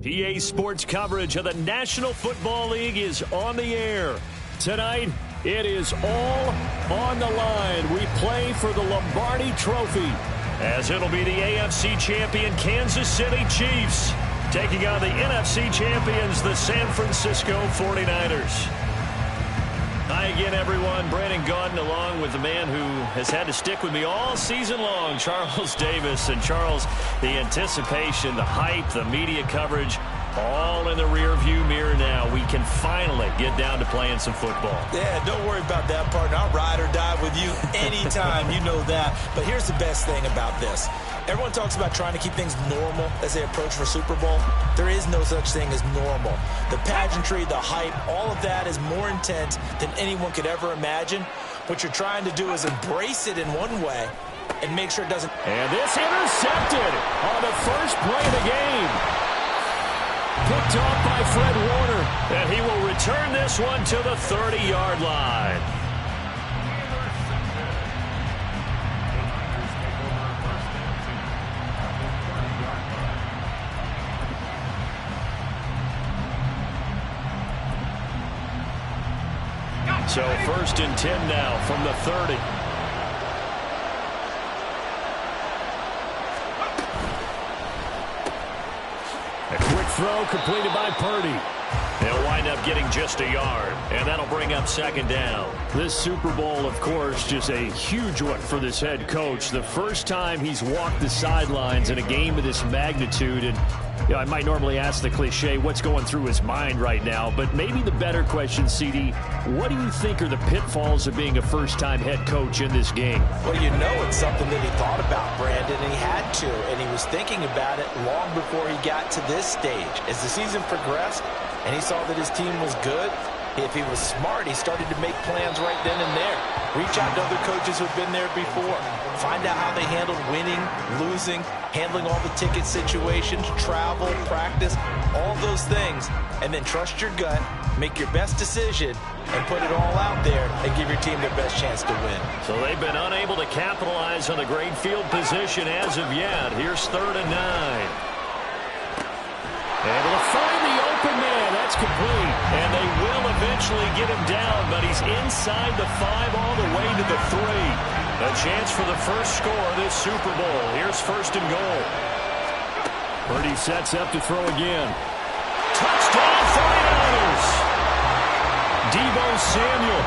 PA Sports coverage of the National Football League is on the air. Tonight, it is all on the line. We play for the Lombardi Trophy, as it'll be the AFC champion Kansas City Chiefs taking on the NFC champions, the San Francisco 49ers. Hi again, everyone. Brandon Gaudin along with the man who has had to stick with me all season long, Charles Davis. And Charles, the anticipation, the hype, the media coverage, all in the rearview mirror now. We can finally get down to playing some football. Yeah, don't worry about that, partner. I'll ride or die with you anytime. You know that. But here's the best thing about this. Everyone talks about trying to keep things normal as they approach for Super Bowl. There is no such thing as normal. The pageantry, the hype, all of that is more intense than anyone could ever imagine. What you're trying to do is embrace it in one way and make sure it doesn't. And this intercepted on the first play of the game. Picked off by Fred Warner. And he will return this one to the 30-yard line. So 1st and 10 now from the 30. A quick throw completed by Purdy. They'll wind up getting just a yard, and that'll bring up 2nd down. This Super Bowl, of course, just a huge one for this head coach. The first time he's walked the sidelines in a game of this magnitude, and you know, I might normally ask the cliche, what's going through his mind right now? But maybe the better question, CD, what do you think are the pitfalls of being a first-time head coach in this game? Well, you know it's something that he thought about, Brandon, and he had to. And he was thinking about it long before he got to this stage. As the season progressed and he saw that his team was good, if he was smart, he started to make plans right then and there. Reach out to other coaches who've been there before. Find out how they handled winning, losing, handling all the ticket situations, travel, practice, all those things. And then trust your gut, make your best decision, and put it all out there and give your team their best chance to win. So they've been unable to capitalize on the great field position as of yet. Here's 3rd and 9. Able to find the open man. That's complete. And they will eventually get him down, but he's inside the 5 all the way to the 3. A chance for the first score of this Super Bowl. Here's 1st and goal. Purdy sets up to throw again. Touchdown 49ers! Deebo Samuel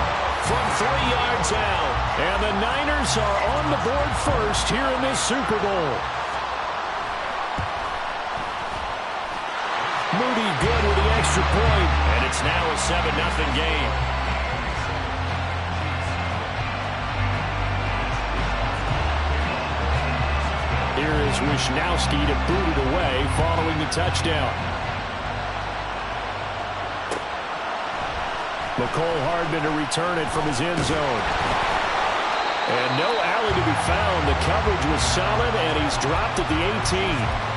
from 3 yards out. And the Niners are on the board first here in this Super Bowl. Moody good with the extra point, and it's now a 7-0 game. Here is Wisnowski to boot it away following the touchdown. McCole Hardman to return it from his end zone. And no alley to be found. The coverage was solid, and he's dropped at the 18.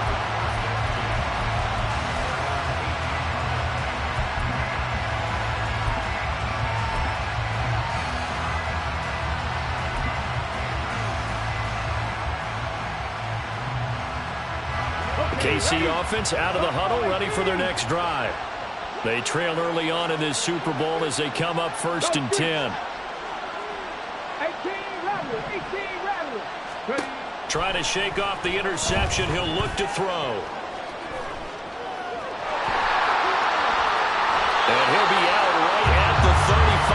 KC offense out of the huddle, ready for their next drive. They trail early on in this Super Bowl as they come up 1st and 10. Trying to shake off the interception. He'll look to throw. And he'll be out right at the 35.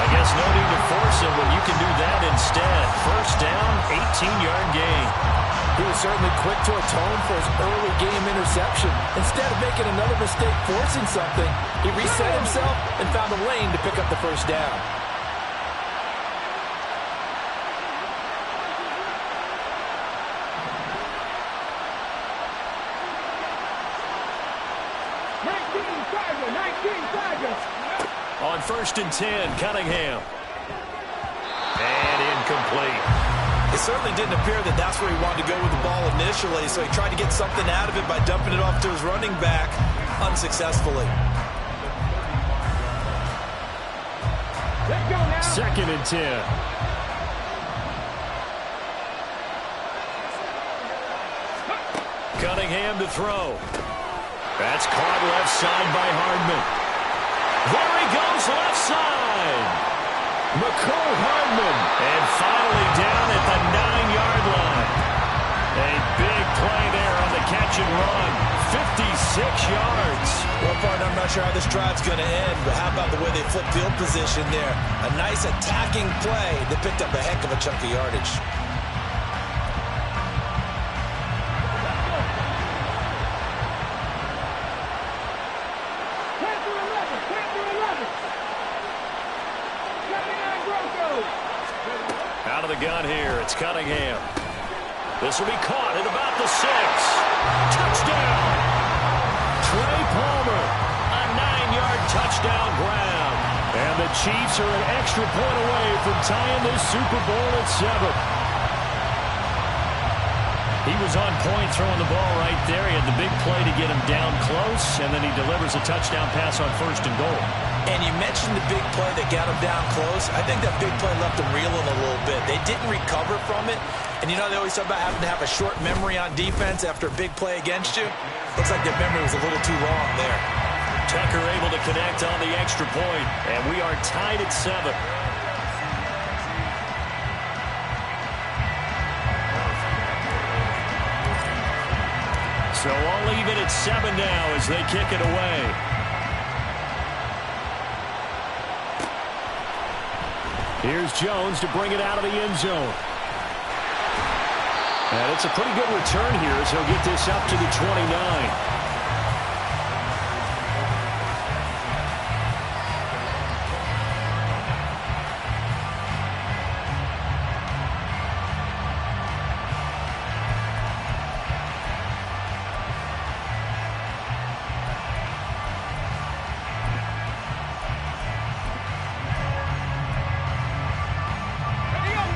I guess no need to force him when you can do that instead. 1st down, 18-yard gain. He was certainly quick to atone for his early game interception. Instead of making another mistake forcing something, he reset himself and found a lane to pick up the 1st down. On 1st and 10, Cunningham. And incomplete. It certainly didn't appear that that's where he wanted to go with the ball initially, so he tried to get something out of it by dumping it off to his running back unsuccessfully. 2nd and 10. Cunningham to throw. That's caught left side by Hardman. There he goes left side. McCole Hardman. And finally down at the 9-yard line. A big play there on the catch and run. 56 yards. Well, partner, I'm not sure how this drive's going to end, but how about the way they flip field position there? A nice attacking play that picked up a heck of a chunk of yardage. Out of the gun here, it's Cunningham. This will be caught at about the 6. Touchdown! Trey Palmer, a 9-yard touchdown grab. And the Chiefs are an extra point away from tying this Super Bowl at 7. He was on point throwing the ball right there. He had the big play to get him down close, and then he delivers a touchdown pass on 1st and goal. And you mentioned the big play that got him down close. I think that big play left him reeling a little bit. They didn't recover from it. And you know they always talk about having to have a short memory on defense after a big play against you. Looks like their memory was a little too long there. Tucker able to connect on the extra point, and we are tied at 7. So all even at 7 now as they kick it away. Here's Jones to bring it out of the end zone. And it's a pretty good return here as he'll get this up to the 29.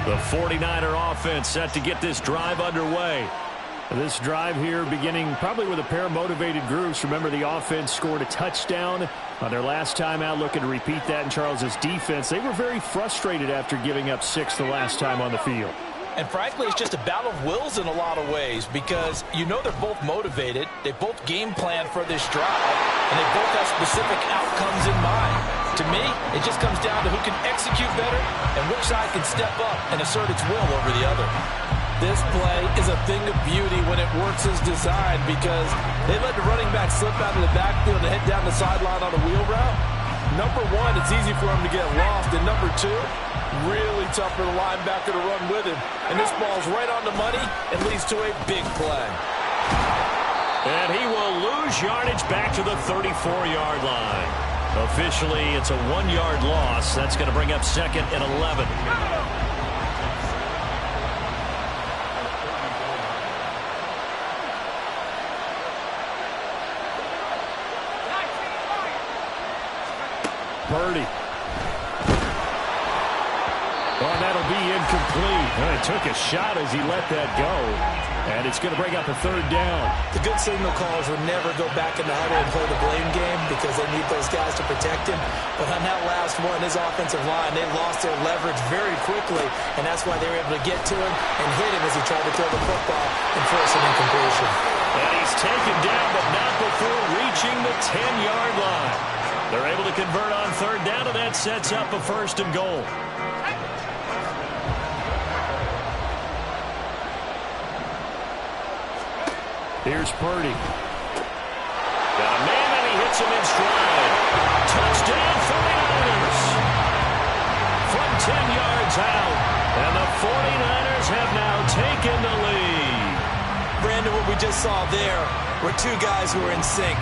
The 49er offense set to get this drive underway. This drive here beginning probably with a pair of motivated groups. Remember, the offense scored a touchdown on their last time out, looking to repeat that in Charles's defense. They were very frustrated after giving up 6 the last time on the field. And frankly, it's just a battle of wills in a lot of ways because you know they're both motivated. They both game plan for this drive, and they both have specific outcomes in mind. To me, it just comes down to who can execute better and which side can step up and assert its will over the other. This play is a thing of beauty when it works as designed because they let the running back slip out of the backfield and head down the sideline on a wheel route. Number one, it's easy for him to get lost. And number two, really tough for the linebacker to run with him. And this ball's right on the money and leads to a big play. And he will lose yardage back to the 34-yard line. Officially, it's a 1-yard loss. That's going to bring up 2nd and 11. Purdy. Oh, that'll be incomplete. Well, he took a shot as he let that go. And it's going to bring up a 3rd down. The good signal callers would never go back in the huddle and play the blame game because they need those guys to protect him. But on that last one, his offensive line, they lost their leverage very quickly, and that's why they were able to get to him and hit him as he tried to throw the football and force an incompletion. And he's taken down, but not before reaching the 10-yard line. They're able to convert on 3rd down, and that sets up a 1st and goal. Here's Purdy. Got a man, and he hits him in stride. Touchdown, 49ers. From 10 yards out. And the 49ers have now taken the lead. Brandon, what we just saw there were two guys who were in sync.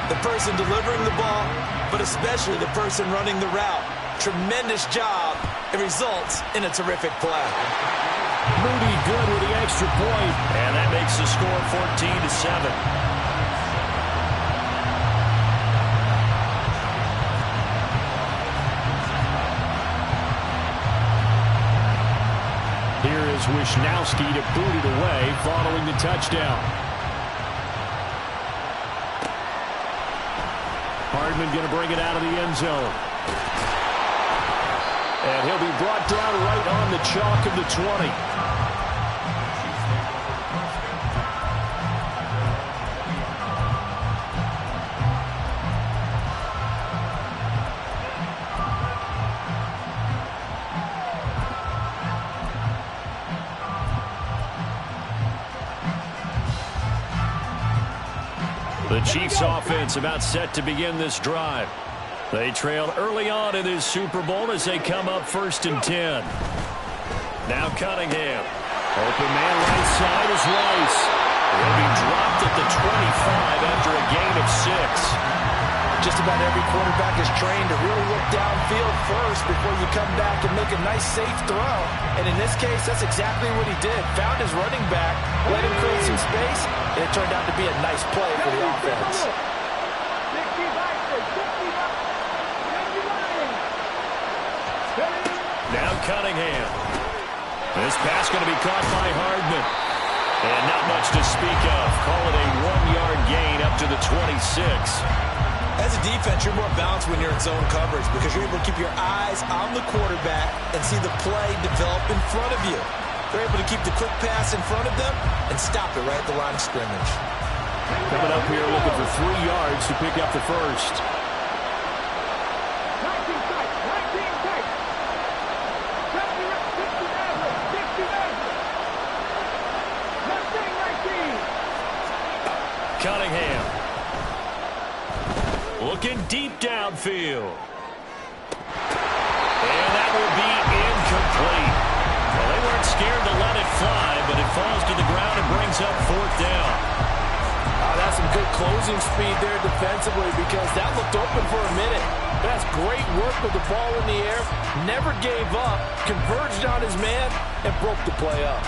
The person delivering the ball, but especially the person running the route. Tremendous job. It results in a terrific play. Moody good with the extra point, and that makes the score 14-7. Here is Wisnowski to boot it away following the touchdown. Hardman going to bring it out of the end zone. And he'll be brought down right on the chalk of the 20. The Chiefs offense about set to begin this drive. They trailed early on in this Super Bowl as they come up 1st and 10. Now Cunningham. Open man right side is Rice. He'll be dropped at the 25 after a gain of 6. Just about every quarterback is trained to really look downfield first before you come back and make a nice, safe throw. And in this case, that's exactly what he did. Found his running back, let him create some space, and it turned out to be a nice play for the offense. Now Cunningham. This pass going to be caught by Hardman. And not much to speak of. Call it a 1-yard gain up to the 26. As a defense, you're more balanced when you're in zone coverage because you're able to keep your eyes on the quarterback and see the play develop in front of you. They're able to keep the quick pass in front of them and stop it right at the line of scrimmage. Coming up here looking for 3 yards to pick up the first. Cunningham. Looking deep downfield. And that will be incomplete. Well, they weren't scared to let it fly, but it falls to the ground and brings up 4th down. That's some good closing speed there defensively because that looked open for a minute. That's great work with the ball in the air. Never gave up, converged on his man, and broke the play up.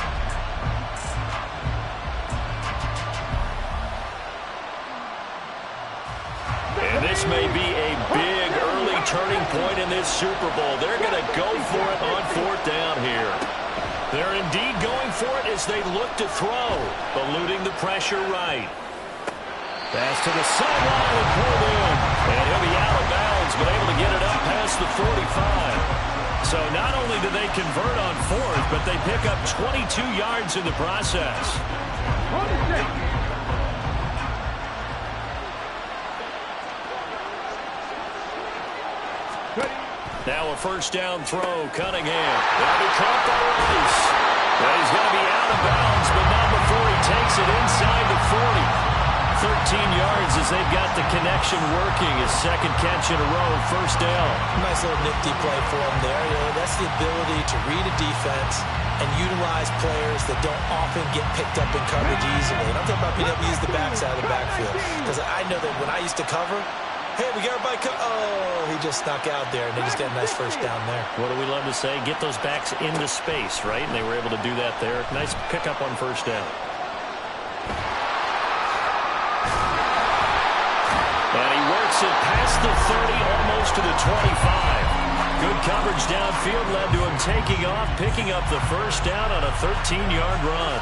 And this may be a big early turning point in this Super Bowl. They're going to go for it on 4th down here. They're indeed going for it as they look to throw, eluding the pressure right. Pass to the sideline and pulled in. And he'll be out of bounds, but able to get it up past the 45. So not only do they convert on 4th, but they pick up 22 yards in the process. Now a 1st down throw, Cunningham. That'll be caught by Rice. Well, he's going to be out of bounds, but not before he takes it inside the 40. 13 yards as they've got the connection working. His 2nd catch in a row, 1st down. Nice little nifty play for him there. You know, that's the ability to read a defense and utilize players that don't often get picked up in coverage easily. And I'm talking about being able to use the backside of the backfield. Because I know that when I used to cover, hey, we got everybody. Oh, he just snuck out there, and they just got a nice 1st down there. What do we love to say? Get those backs into space, right? And they were able to do that there. Nice pickup on 1st down. And he works it past the 30, almost to the 25. Good coverage downfield led to him taking off, picking up the 1st down on a 13-yard run.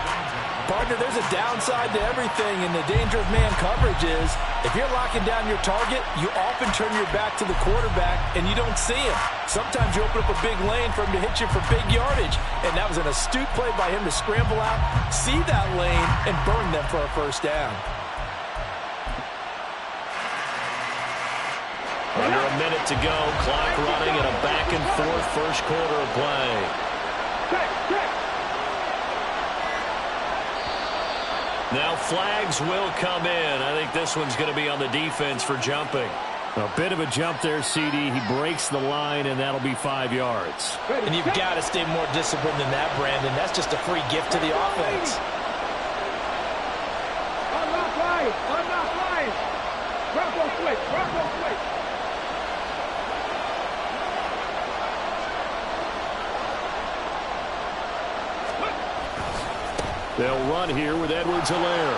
Partner, there's a downside to everything, and the danger of man coverage is if you're locking down your target, you often turn your back to the quarterback, and you don't see him. Sometimes you open up a big lane for him to hit you for big yardage, and that was an astute play by him to scramble out, see that lane, and burn them for a 1st down. Under a minute to go, clock running, and a back-and-forth 1st quarter of play. Now flags will come in. I think this one's going to be on the defense for jumping. A bit of a jump there, CD. He breaks the line, and that'll be 5 yards. And you've got to stay more disciplined than that, Brandon. That's just a free gift to the offense. Unlock line. Unlock line. Bronco switch. Bronco switch. They'll run here with Edwards-Helaire.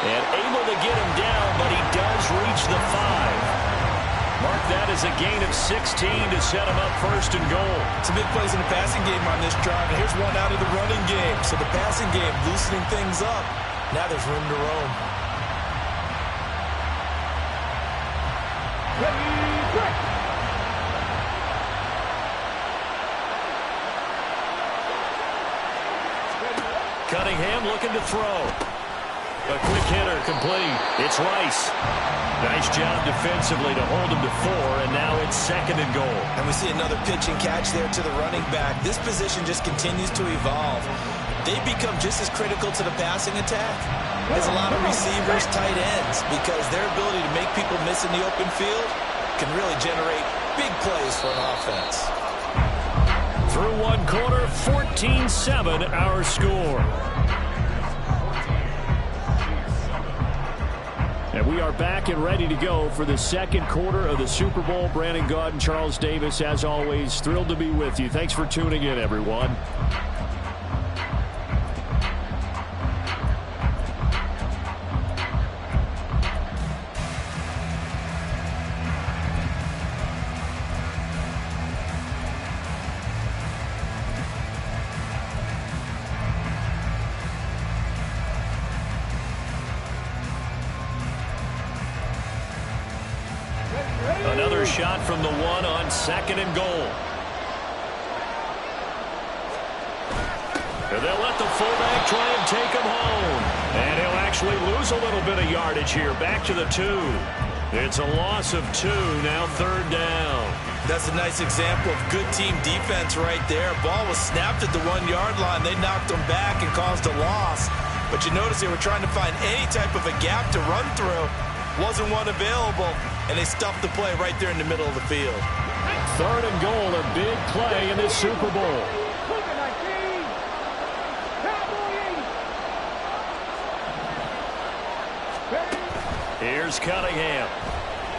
And able to get him down, but he does reach the 5. Mark that as a gain of 16 to set him up 1st and goal. Some big plays in the passing game on this drive, and here's one out of the running game. So the passing game loosening things up. Now there's room to roam. Cunningham looking to throw. A quick hitter complete. It's Rice. Nice job defensively to hold him to 4, and now it's 2nd and goal. And we see another pitch and catch there to the running back. This position just continues to evolve. They become just as critical to the passing attack as a lot of receivers, tight ends, because their ability to make people miss in the open field can really generate big plays for an offense. Through 1 quarter, 14-7 our score. And we are back and ready to go for the 2nd quarter of the Super Bowl. Brandon Gaudin, Charles Davis, as always, thrilled to be with you. Thanks for tuning in, everyone. Another shot from the 1 on 2nd and goal. And they'll let the fullback try and take him home. And he'll actually lose a little bit of yardage here. Back to the 2. It's a loss of 2. Now 3rd down. That's a nice example of good team defense right there. Ball was snapped at the 1-yard line. They knocked him back and caused a loss. But you notice they were trying to find any type of a gap to run through. Wasn't one available, and they stuffed the play right there in the middle of the field. 3rd and goal, a big play in this Super Bowl. Here's Cunningham.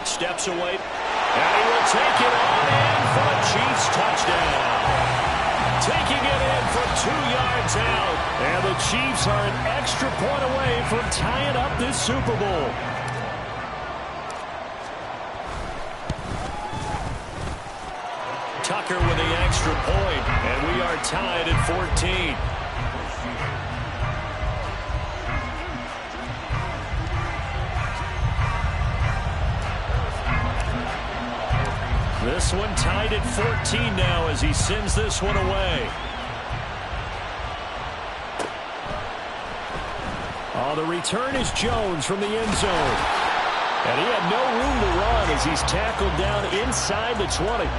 Steps away, and he will take it on in for a Chiefs touchdown. Taking it in from 2 yards out, and the Chiefs are an extra point away from tying up this Super Bowl. Tucker with the extra point, and we are tied at 14. This one tied at 14 now as he sends this one away. Oh, the return is Jones from the end zone. And he had no room to run as he's tackled down inside the 20.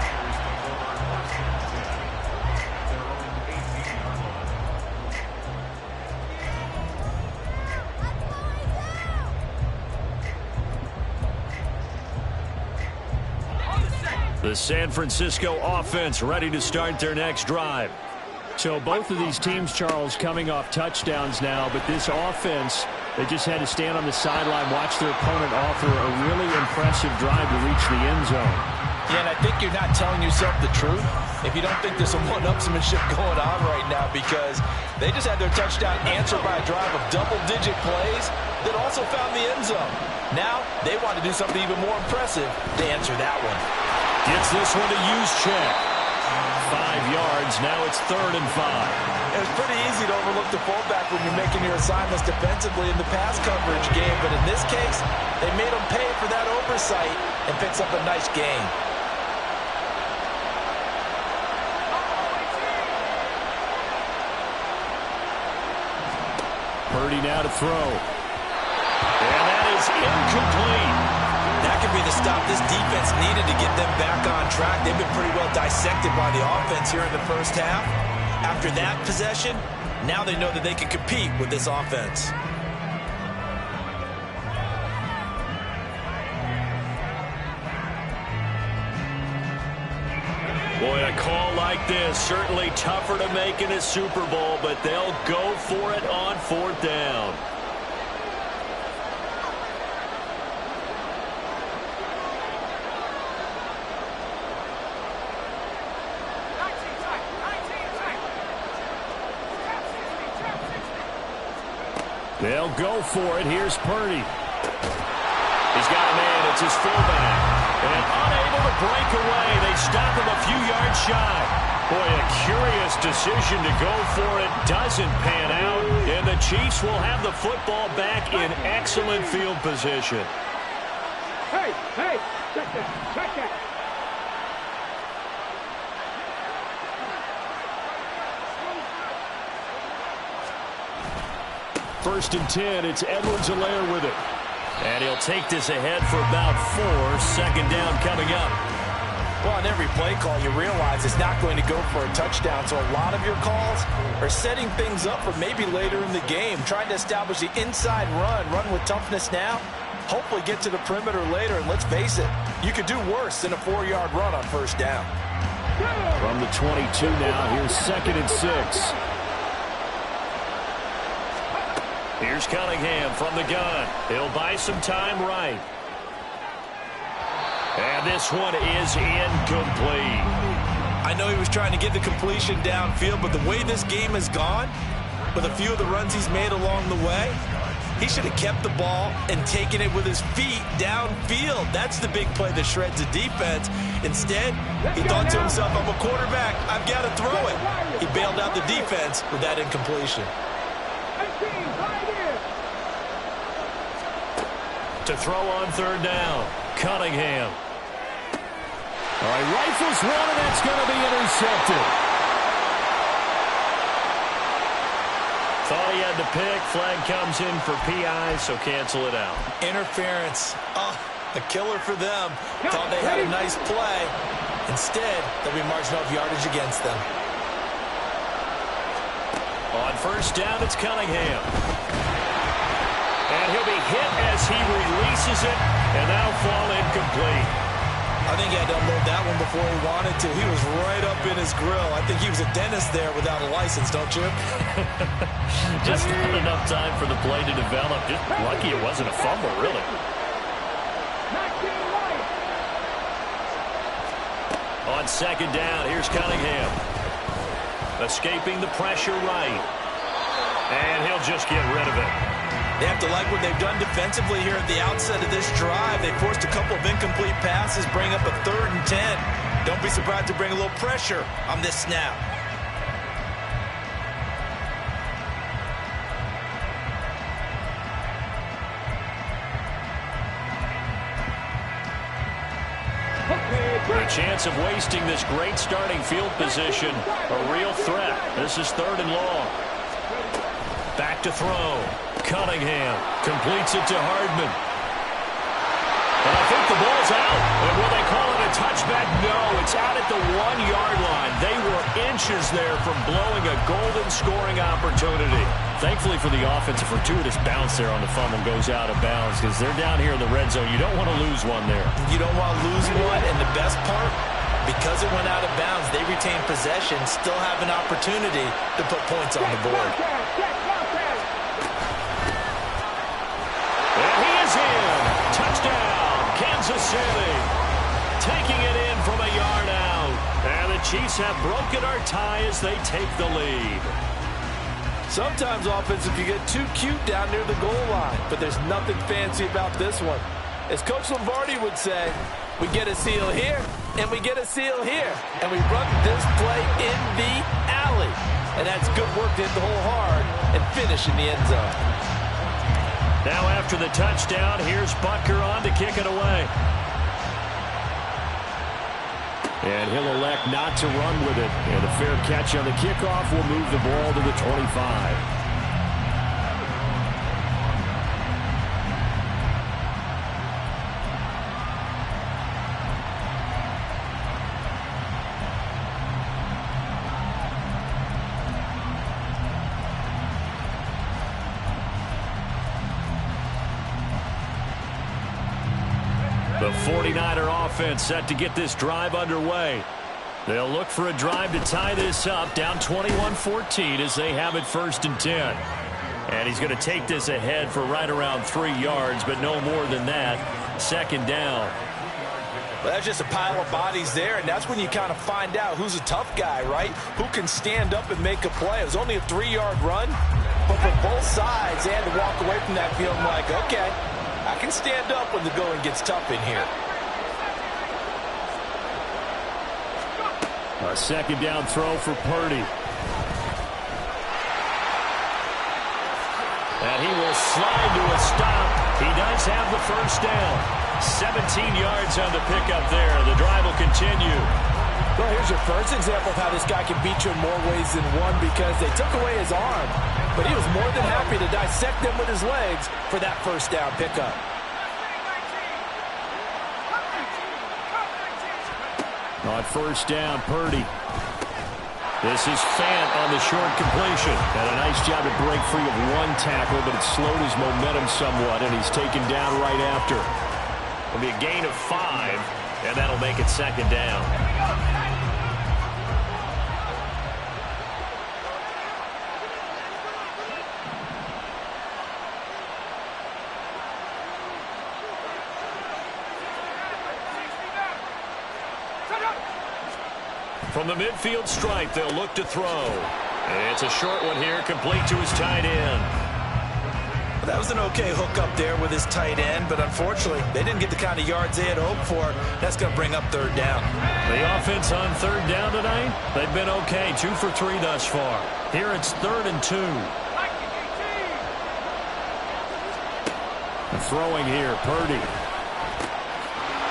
The San Francisco offense ready to start their next drive. So both of these teams, Charles, coming off touchdowns now, but this offense, they just had to stand on the sideline, watch their opponent offer a really impressive drive to reach the end zone. Yeah, and I think you're not telling yourself the truth if you don't think there's some one-upsmanship going on right now, because they just had their touchdown answered by a drive of double-digit plays that also found the end zone. Now they want to do something even more impressive to answer that one. Gets this one to Juszczyk. 5 yards. Now it's 3rd and 5. It was pretty easy to overlook the fullback when you're making your assignments defensively in the pass coverage game. But in this case, they made him pay for that oversight and picks up a nice gain. Purdy now to throw. And that is incomplete. That could be the stop this defense needed to get them back on track. They've been pretty well dissected by the offense here in the first half. After that possession, now they know that they can compete with this offense. Boy, a call like this, certainly tougher to make in a Super Bowl, but they'll go for it on 4th down. They'll go for it. Here's Purdy. He's got a man. It's his fullback. And unable to break away. They stop him a few yards shy. Boy, a curious decision to go for it. Doesn't pan out. And the Chiefs will have the football back in excellent field position. Hey, check that. First and 10, it's Edwards-Helaire with it. And he'll take this ahead for about 4. Second down coming up. Well, on every play call, you realize it's not going to go for a touchdown, so a lot of your calls are setting things up for maybe later in the game, trying to establish the inside run with toughness now, hopefully get to the perimeter later, and let's face it, you could do worse than a 4-yard run on first down. From the 22 now, here's 2nd and 6. Here's Cunningham from the gun. He'll buy some time right. And this one is incomplete. I know he was trying to get the completion downfield, but the way this game has gone, with a few of the runs he's made along the way, he should have kept the ball and taken it with his feet downfield. That's the big play that shreds the defense. Instead, he thought to himself, I'm a quarterback, I've got to throw it. He bailed out the defense with that incompletion. To throw on third down, Cunningham. All right, rifles one, and that's going to be intercepted. Thought he had the pick. Flag comes in for PI, so cancel it out. Interference. Oh, a killer for them. Thought they had a nice play. Instead, they'll be marginal yardage against them. On first down, it's Cunningham. And he'll be hit as he releases it, and that'll fall incomplete. I think he had to unload that one before he wanted to. He was right up in his grill. I think he was a dentist there without a license, don't you? Just not enough time for the play to develop. Just lucky it wasn't a fumble, really. On second down, here's Cunningham. Escaping the pressure right. And he'll just get rid of it. They have to like what they've done defensively here at the outset of this drive. They forced a couple of incomplete passes, bring up a 3rd and 10. Don't be surprised to bring a little pressure on this snap. A chance of wasting this great starting field position. A real threat. This is 3rd and long. Back to throw. Cunningham completes it to Hardman. And I think the ball's out. And will they call it a touchback? No, it's out at the 1-yard line. They were inches there from blowing a golden scoring opportunity. Thankfully for the offense, a fortuitous bounce there on the fumble goes out of bounds because they're down here in the red zone. You don't want to lose one there. You don't want to lose one, and the best part, because it went out of bounds, they retain possession, still have an opportunity to put points on the board. And he is in. Touchdown, Kansas City. Taking it in from a yard out. And the Chiefs have broken our tie as they take the lead. Sometimes offense can get too cute down near the goal line, but there's nothing fancy about this one. As Coach Lombardi would say, we get a seal here, and we get a seal here. And we run this play in the alley. And that's good work to hit the hole hard and finish in the end zone. Now after the touchdown, here's Butker on to kick it away. And he'll elect not to run with it. And a fair catch on the kickoff will move the ball to the 25. The 49er offense set to get this drive underway. They'll look for a drive to tie this up, down 21-14 as they have it 1st and 10. And he's going to take this ahead for right around 3 yards, but no more than that. 2nd down. Well, that's just a pile of bodies there, and that's when you kind of find out who's a tough guy, right? Who can stand up and make a play. It was only a 3-yard run, but for both sides, they had to walk away from that feeling like, okay, I can stand up when the going gets tough in here. A 2nd down throw for Purdy. And he will slide to a stop. He does have the 1st down. 17 yards on the pickup there. The drive will continue. Well, here's your first example of how this guy can beat you in more ways than one, because they took away his arm, but he was more than happy to dissect them with his legs for that first down pickup. On first down, Purdy. This is Fant on the short completion. Had a nice job to break free of one tackle, but it slowed his momentum somewhat, and he's taken down right after. It'll be a gain of 5, and that'll make it second down. From the midfield stripe, they'll look to throw. And it's a short one here, complete to his tight end. Well, that was an okay hook up there with his tight end, but unfortunately, they didn't get the kind of yards they had hoped for. That's going to bring up third down. The offense on third down tonight, they've been okay, 2 for 3 thus far. Here it's 3rd and 2. Throwing here, Purdy.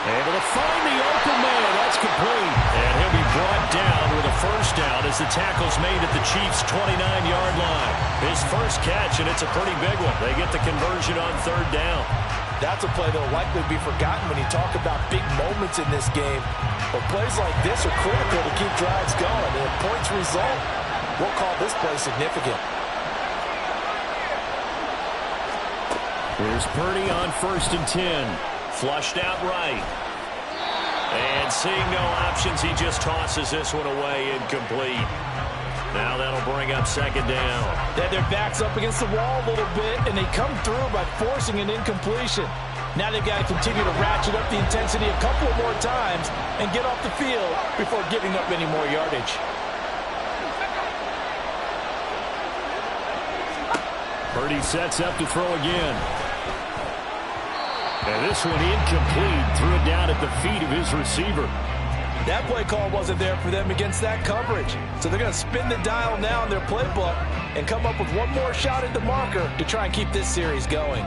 Able to find the open man. That's complete. And he'll be brought down with a first down as the tackle's made at the Chiefs' 29-yard line. His first catch, and it's a pretty big one. They get the conversion on third down. That's a play that will likely be forgotten when you talk about big moments in this game. But plays like this are critical to keep drives going. And if points result, we'll call this play significant. Here's Purdy on 1st and 10. Flushed out right. And seeing no options, he just tosses this one away, incomplete. Now that'll bring up second down. They had their backs up against the wall a little bit, and they come through by forcing an incompletion. Now they've got to continue to ratchet up the intensity a couple of more times and get off the field before giving up any more yardage. Purdy sets up to throw again. And this one incomplete. Threw it down at the feet of his receiver. That play call wasn't there for them against that coverage. So they're going to spin the dial now in their playbook and come up with one more shot at the marker to try and keep this series going.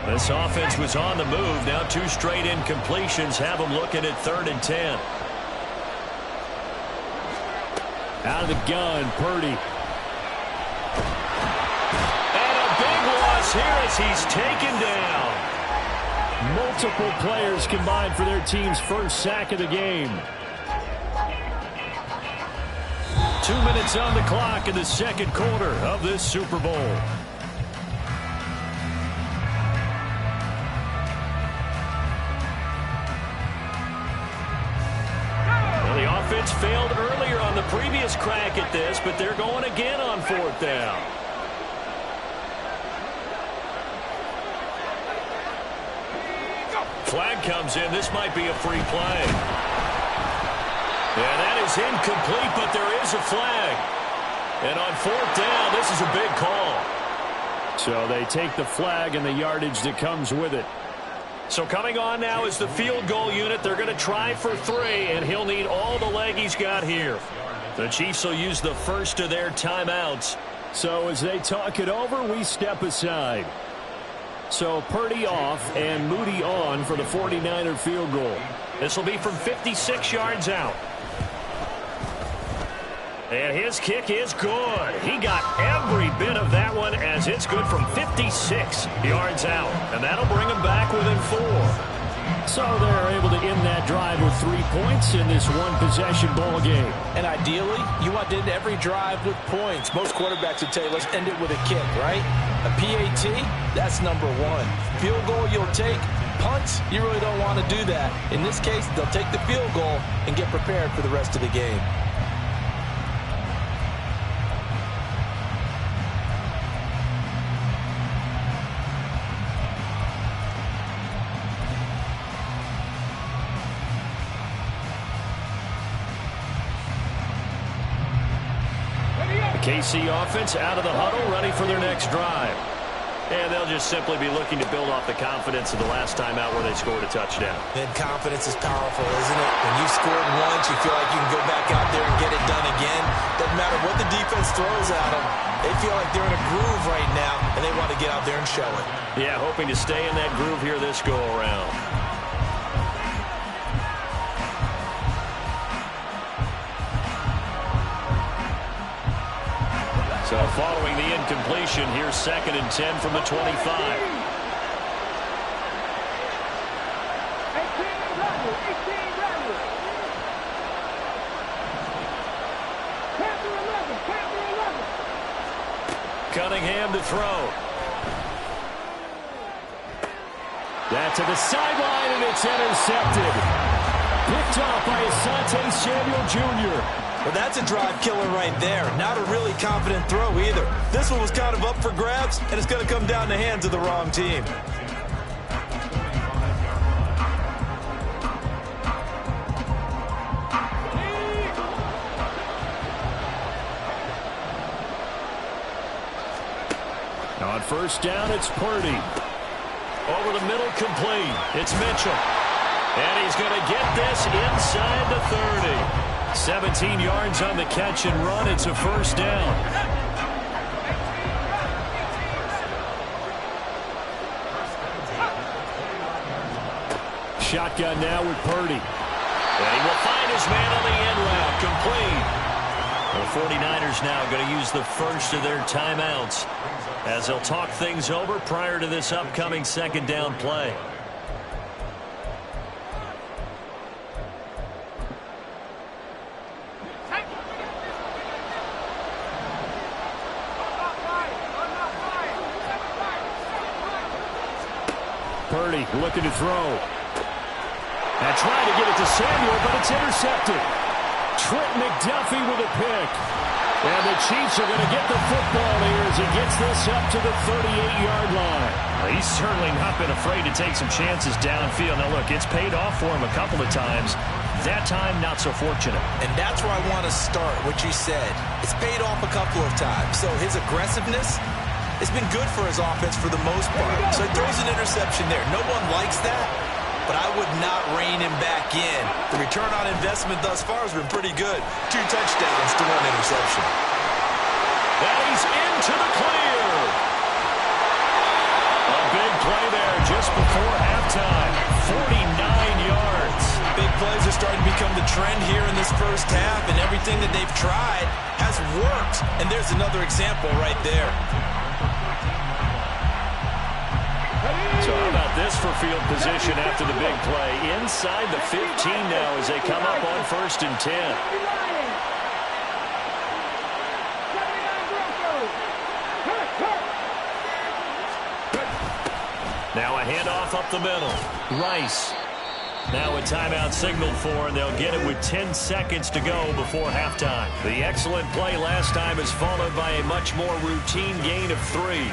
This offense was on the move. Now 2 straight incompletions have them looking at 3rd and 10. Out of the gun, Purdy. And a big loss here as he's taken down. Multiple players combined for their team's first sack of the game. 2 minutes on the clock in the second quarter of this Super Bowl. Well, the offense failed earlier on the previous crack at this, but they're going again on 4th down. Flag comes in. This might be a free play. Yeah, that is incomplete, but there is a flag. And on 4th down, this is a big call. So they take the flag and the yardage that comes with it. So coming on now is the field goal unit. They're going to try for 3, and he'll need all the leg he's got here. The Chiefs will use the first of their timeouts. So as they talk it over, we step aside. So Purdy off and Moody on for the 49er field goal. This will be from 56 yards out. And his kick is good. He got every bit of that one as it's good from 56 yards out. And that'll bring him back within 4. So they're able to end that drive with 3 points in this one-possession ball game. And ideally, you want to end every drive with points. Most quarterbacks would tell you, let's end it with a kick, right? A PAT, that's number 1. Field goal you'll take. Punts, you really don't want to do that. In this case, they'll take the field goal and get prepared for the rest of the game. KC offense out of the huddle, ready for their next drive. And they'll just simply be looking to build off the confidence of the last time out where they scored a touchdown. And confidence is powerful, isn't it? When you scored once, you feel like you can go back out there and get it done again. Doesn't matter what the defense throws at them. They feel like they're in a groove right now, and they want to get out there and show it. Yeah, hoping to stay in that groove here this go-around. So following the incompletion, here's 2nd and 10 from the 25. Cunningham to throw. That to the sideline, and it's intercepted. Picked off by Asante Samuel Jr. Well, that's a drive killer right there. Not a really confident throw either. This one was kind of up for grabs, and it's going to come down the hands of the wrong team. On first down, it's Purdy. Over the middle, complete. It's Mitchell. And he's going to get this inside the 30. 17 yards on the catch and run. It's a first down. Shotgun now with Purdy. And he will find his man on the end route. Complete. The 49ers now going to use the first of their timeouts as they'll talk things over prior to this upcoming 2nd down play. Purdy looking to throw. And trying to get it to Samuel, but it's intercepted. Trent McDuffie with a pick. And the Chiefs are going to get the football here as he gets this up to the 38-yard line. Well, he's certainly not been afraid to take some chances downfield. Now, look, it's paid off for him a couple of times. That time, not so fortunate. And that's where I want to start, what you said. It's paid off a couple of times. So his aggressiveness has been good for his offense for the most part. So he throws an interception there. No one likes that, but I would not rein him back in. The return on investment thus far has been pretty good. 2 touchdowns to 1 interception. And he's into the clear. A big play there just before halftime. 49 yards. Big plays are starting to become the trend here in this first half, and everything that they've tried has worked. And there's another example right there. So how about this for field position after the big play? Inside the 15 now as they come up on 1st and 10. Now a handoff up the middle. Rice. Now a timeout signaled for, and they'll get it with 10 seconds to go before halftime. The excellent play last time is followed by a much more routine gain of 3.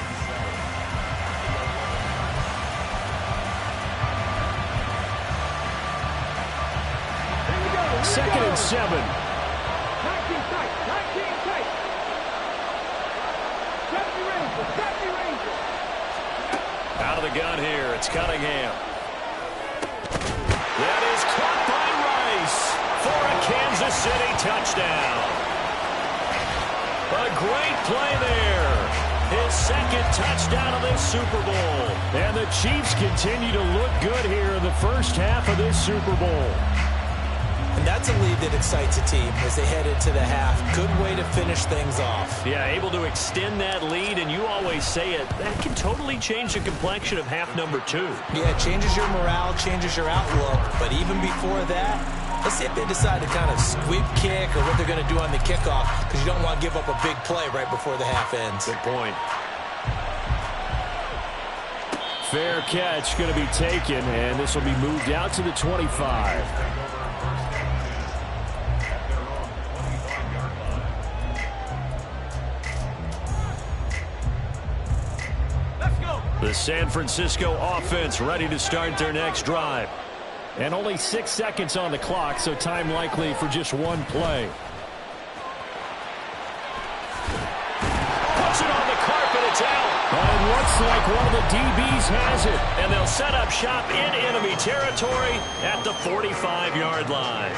2nd and 7. 19 tight. 19 tight. 70 Rangers. 70 Rangers. Out of the gun here. It's Cunningham. That is caught by Rice for a Kansas City touchdown. A great play there. His 2nd touchdown of this Super Bowl. And the Chiefs continue to look good here in the first half of this Super Bowl. And that's a lead that excites a team as they head into the half. Good way to finish things off. Yeah, able to extend that lead, and you always say it, that can totally change the complexion of half number 2. Yeah, it changes your morale, changes your outlook. But even before that, let's see if they decide to kind of squib kick or what they're going to do on the kickoff, because you don't want to give up a big play right before the half ends. Good point. Fair catch going to be taken, and this will be moved out to the 25. The San Francisco offense ready to start their next drive. And only 6 seconds on the clock, so time likely for just one play. Puts it on the carpet, it's out. But it looks like one of the DBs has it. And they'll set up shop in enemy territory at the 45-yard line.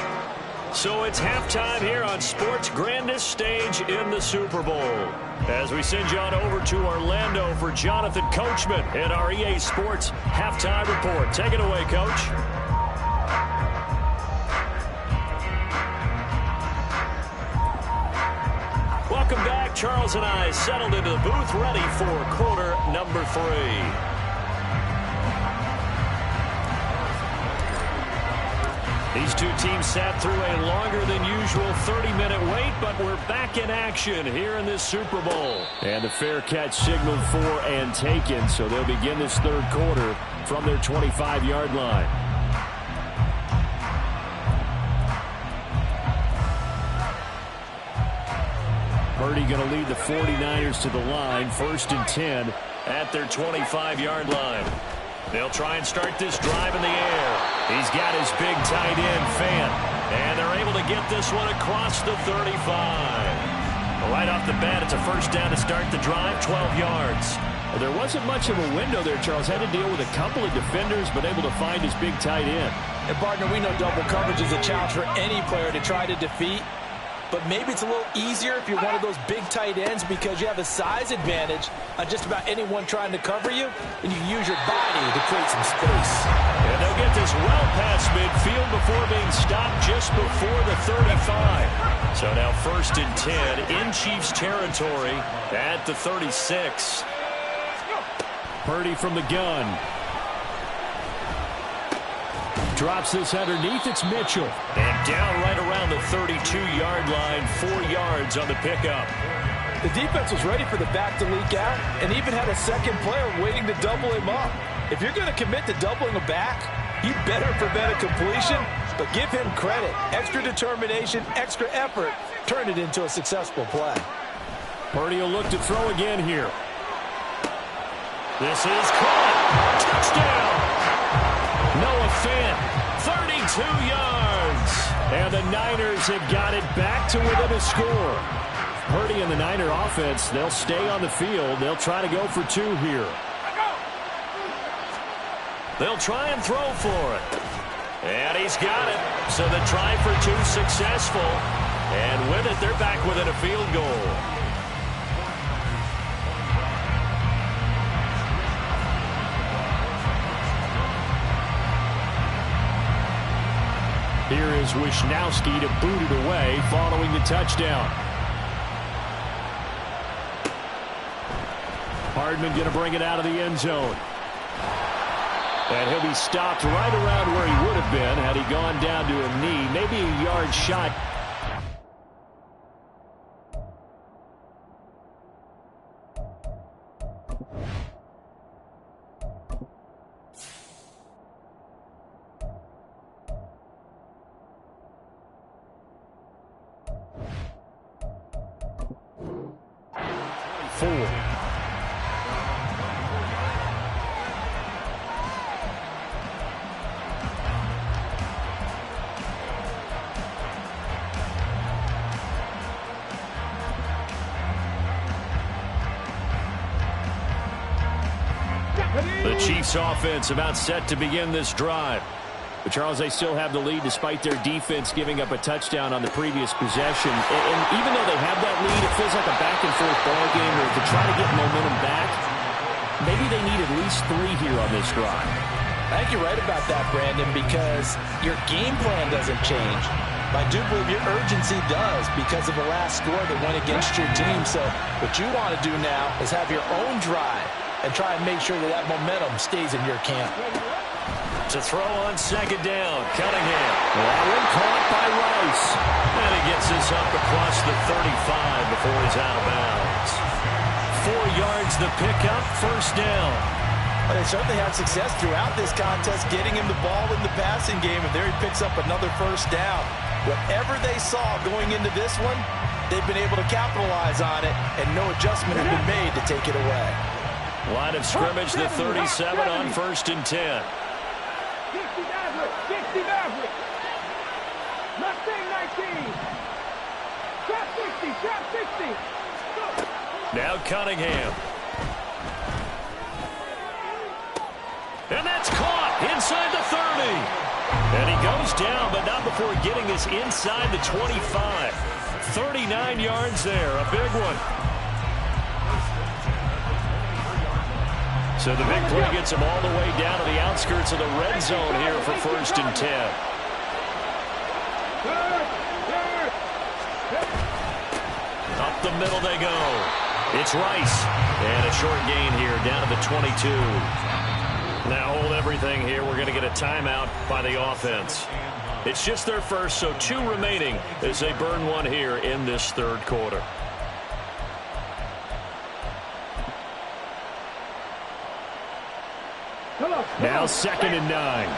So it's halftime here on sports' grandest stage in the Super Bowl. As we send you on over to Orlando for Jonathan Coachman in our EA Sports Halftime Report. Take it away, Coach. Welcome back back. Charles and I settled into the booth, ready for quarter number 3. These two teams sat through a longer than usual 30-minute wait, but we're back in action here in this Super Bowl. And the fair catch signaled for and taken, so they'll begin this third quarter from their 25-yard line. Purdy going to lead the 49ers to the line, 1st and 10 at their 25-yard line. They'll try and start this drive in the air. He's got his big tight end, Fant, and they're able to get this one across the 35. Right off the bat, it's a first down to start the drive, 12 yards. Well, there wasn't much of a window there. Charles had to deal with a couple of defenders, but able to find his big tight end. And, partner, we know double coverage is a challenge for any player to try to defeat. But maybe it's a little easier if you're one of those big tight ends because you have a size advantage on just about anyone trying to cover you, and you can use your body to create some space. And they'll get this well past midfield before being stopped just before the 35. So now 1st and 10 in Chiefs territory at the 36. Purdy from the gun. Drops this underneath. It's Mitchell. And down right around the 32-yard line, 4 yards on the pickup. The defense was ready for the back to leak out and even had a second player waiting to double him up. If you're going to commit to doubling a back, you better prevent a completion, but give him credit. Extra determination, extra effort, turned it into a successful play. Purdy will look to throw again here. This is caught. Touchdown. Noah Fant, 32 yards. And the Niners have got it back to within a score. Purdy and the Niner offense, they'll stay on the field. They'll try to go for 2 here. They'll try and throw for it. And he's got it. So the try for 2 successful. And with it, they're back within a field goal. Here is Wisnowski to boot it away following the touchdown. Hardman going to bring it out of the end zone. And he'll be stopped right around where he would have been had he gone down to a knee, maybe a yard shy. The Chiefs offense about set to begin this drive. But Charles, they still have the lead despite their defense giving up a touchdown on the previous possession. And even though they have that lead, it feels like a back-and-forth ball game where to try to get momentum back, maybe they need at least 3 here on this drive. I think you're right about that, Brandon, because your game plan doesn't change. I do believe your urgency does because of the last score that went against your team. So what you want to do now is have your own drive and try and make sure that that momentum stays in your camp. To throw on 2nd down, Cunningham. That one caught by Rice. And he gets this up across the 35 before he's out of bounds. 4 yards the pickup, 1st down. Well, they certainly had success throughout this contest getting him the ball in the passing game, and there he picks up another 1st down. Whatever they saw going into this one, they've been able to capitalize on it, and no adjustment has been made to take it away. Line of scrimmage, the 37 on 1st and 10. 60 Maverick. Mustang 19. Trap 60, trap 60. Now Cunningham. And that's caught inside the 30. And he goes down, but not before getting this inside the 25. 39 yards there, a big one. So the big play gets him all the way down to the outskirts of the red zone here for 1st and 10. A Up the middle they go. It's Rice. And a short gain here down to the 22. Now hold everything here. We're going to get a timeout by the offense. It's just their first, so 2 remaining as they burn one here in this third quarter. Now 2nd and 9.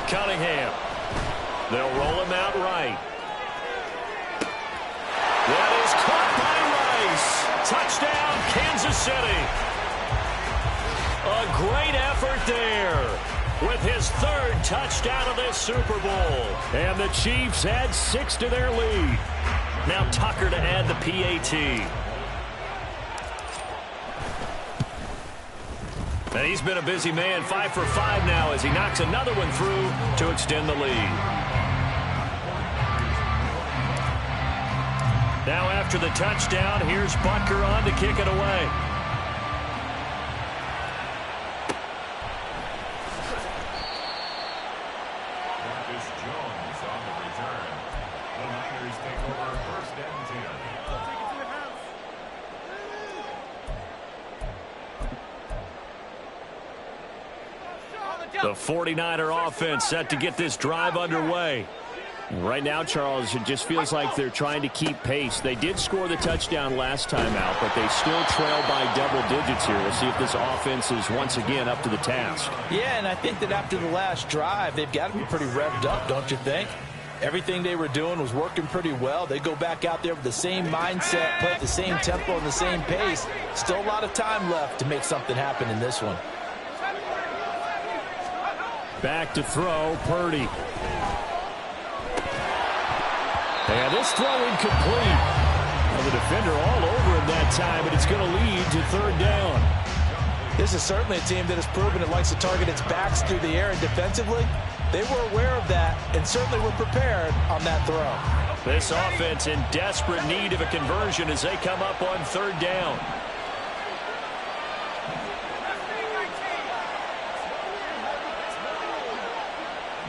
Cunningham. They'll roll him out right. That is caught by Rice. Touchdown, Kansas City. A great effort there with his 3rd touchdown of this Super Bowl. And the Chiefs add 6 to their lead. Now Tucker to add the PAT. And he's been a busy man, 5 for 5 now as he knocks another one through to extend the lead. Now after the touchdown, here's Butker on to kick it away. The 49er offense set to get this drive underway. Right now, Charles, it just feels like they're trying to keep pace. They did score the touchdown last time out, but they still trail by double digits here. We'll see if this offense is once again up to the task. Yeah, and I think that after the last drive, they've got to be pretty revved up, don't you think? Everything they were doing was working pretty well. They go back out there with the same mindset, play at the same tempo and the same pace. Still a lot of time left to make something happen in this one. Back to throw, Purdy. And this throw incomplete. Well, the defender all over him that time, but it's going to lead to 3rd down. This is certainly a team that has proven it likes to target its backs through the air, and defensively, they were aware of that and certainly were prepared on that throw. This offense in desperate need of a conversion as they come up on 3rd down.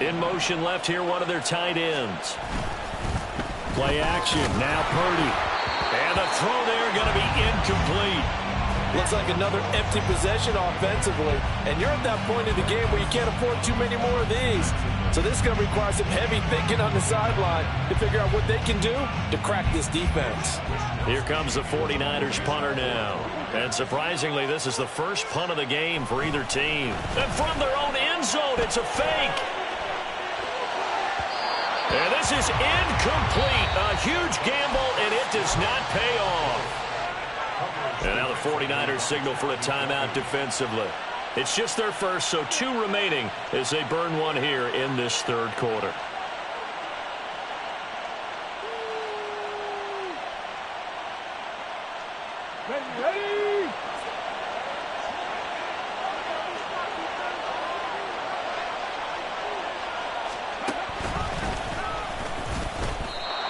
In motion left here, one of their tight ends. Play action, now Purdy. And the throw there going to be incomplete. Looks like another empty possession offensively. And you're at that point in the game where you can't afford too many more of these. So this is going to require some heavy thinking on the sideline to figure out what they can do to crack this defense. Here comes the 49ers punter now. And surprisingly, this is the first punt of the game for either team. And from their own end zone, it's a fake. And this is incomplete. A huge gamble, and it does not pay off. And now the 49ers signal for a timeout defensively. It's just their first, so 2 remaining as they burn one here in this 3rd quarter. Ready.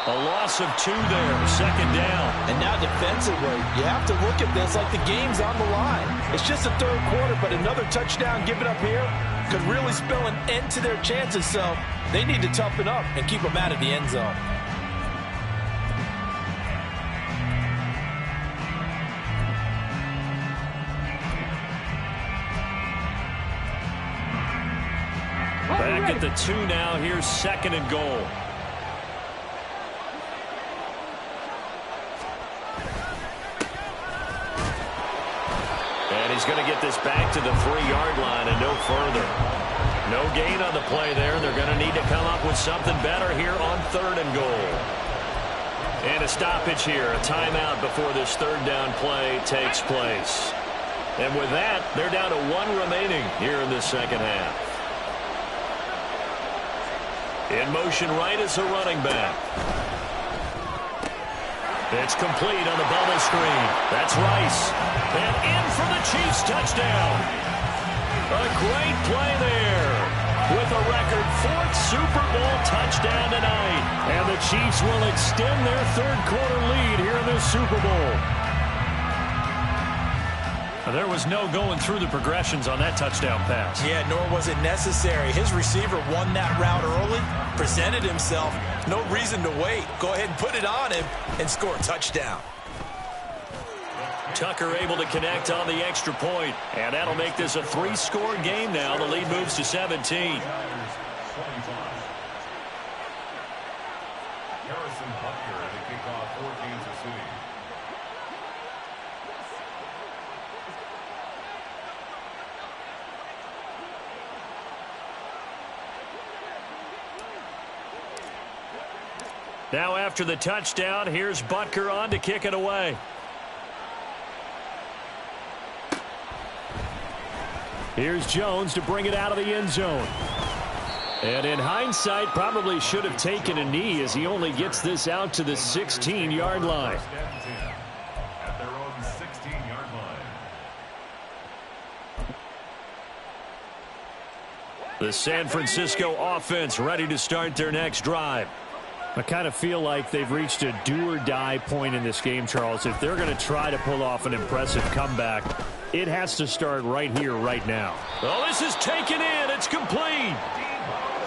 A loss of 2 there, 2nd down. And now defensively, you have to look at this like the game's on the line. It's just the 3rd quarter, but another touchdown given up here could really spell an end to their chances, so they need to toughen up and keep them out of the end zone. Back at the 2 now, here's 2nd and goal. He's going to get this back to the 3-yard line and no further. No gain on the play there. They're going to need to come up with something better here on 3rd and goal. And a stoppage here, a timeout before this 3rd down play takes place. And with that, they're down to 1 remaining here in the 2nd half. In motion right is the running back. It's complete on the bubble screen. That's Rice. And in for the Chiefs touchdown. A great play there with a record 4th Super Bowl touchdown tonight. And the Chiefs will extend their 3rd quarter lead here in this Super Bowl. There was no going through the progressions on that touchdown pass. Yeah, nor was it necessary. His receiver won that route early, presented himself. No reason to wait. Go ahead and put it on him and score a touchdown. Tucker able to connect on the extra point. And that'll make this a 3-score game now. The lead moves to 17. Now after the touchdown, here's Butker on to kick it away. Here's Jones to bring it out of the end zone. And in hindsight, probably should have taken a knee as he only gets this out to the 16-yard line. At their own 16-yard line. The San Francisco offense ready to start their next drive. I kind of feel like they've reached a do-or-die point in this game, Charles. If they're going to try to pull off an impressive comeback, it has to start right here, right now. Oh, this is taken in. It's complete.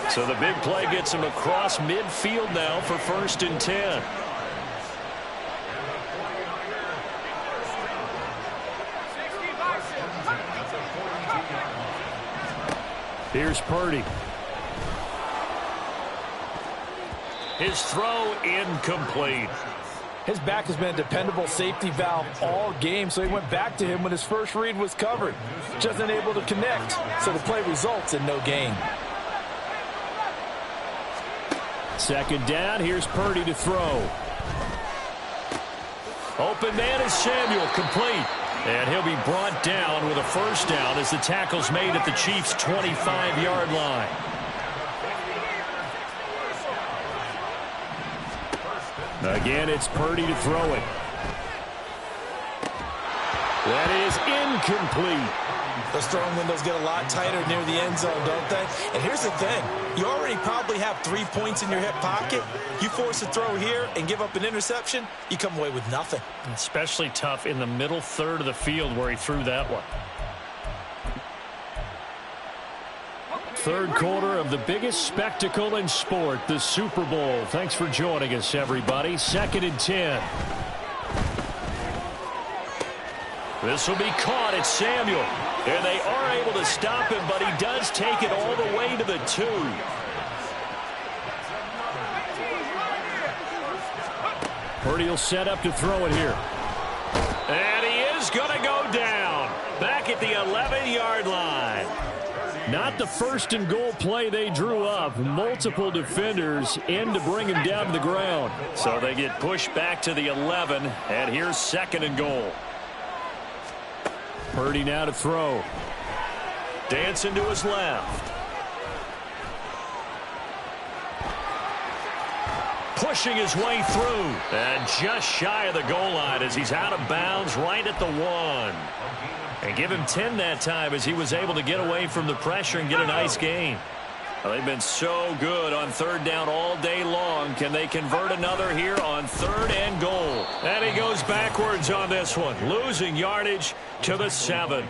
So the big play gets him across midfield now for 1st and 10. Here's Purdy. His throw incomplete. His back has been a dependable safety valve all game, so he went back to him when his first read was covered. Just unable to connect, so the play results in no gain. 2nd down, here's Purdy to throw. Open man is Samuel, complete. And he'll be brought down with a 1st down as the tackle's made at the Chiefs' 25-yard line. Again, it's Purdy to throw it. That is incomplete. Those throwing windows get a lot tighter near the end zone, don't they? And here's the thing. You already probably have 3 points in your hip pocket. You force a throw here and give up an interception, you come away with nothing. Especially tough in the middle third of the field where he threw that one. 3rd quarter of the biggest spectacle in sport, the Super Bowl. Thanks for joining us, everybody. 2nd and 10. This will be caught. It's Samuel. And they are able to stop him, but he does take it all the way to the 2. Purdy will set up to throw it here. And he is going to go down. Back at the 11-yard line. Not the 1st and goal play they drew up. Multiple defenders in to bring him down to the ground. So they get pushed back to the 11, and here's 2nd and goal. Purdy now to throw. Dancing to his left. Pushing his way through. And just shy of the goal line as he's out of bounds right at the 1. And give him 10 that time as he was able to get away from the pressure and get a nice gain. Well, they've been so good on 3rd down all day long. Can they convert another here on 3rd and goal? And he goes backwards on this one, losing yardage to the 7.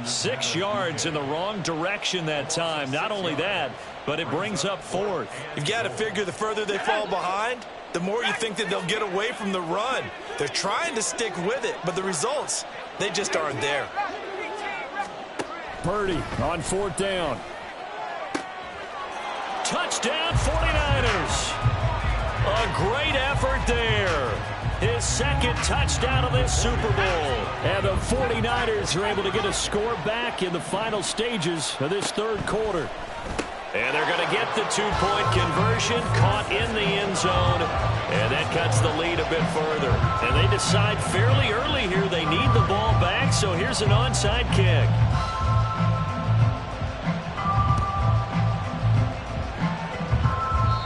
6 yards in the wrong direction that time. Not only that, but it brings up 4th. You've got to figure the further they fall behind, the more you think that they'll get away from the run. They're trying to stick with it, but the results, they just aren't there. Purdy on 4th down. Touchdown 49ers. A great effort there. His 2nd touchdown of this Super Bowl. And the 49ers are able to get a score back in the final stages of this 3rd quarter. And they're going to get the 2-point conversion, caught in the end zone. And that cuts the lead a bit further. And they decide fairly early here they need the ball back, so here's an onside kick.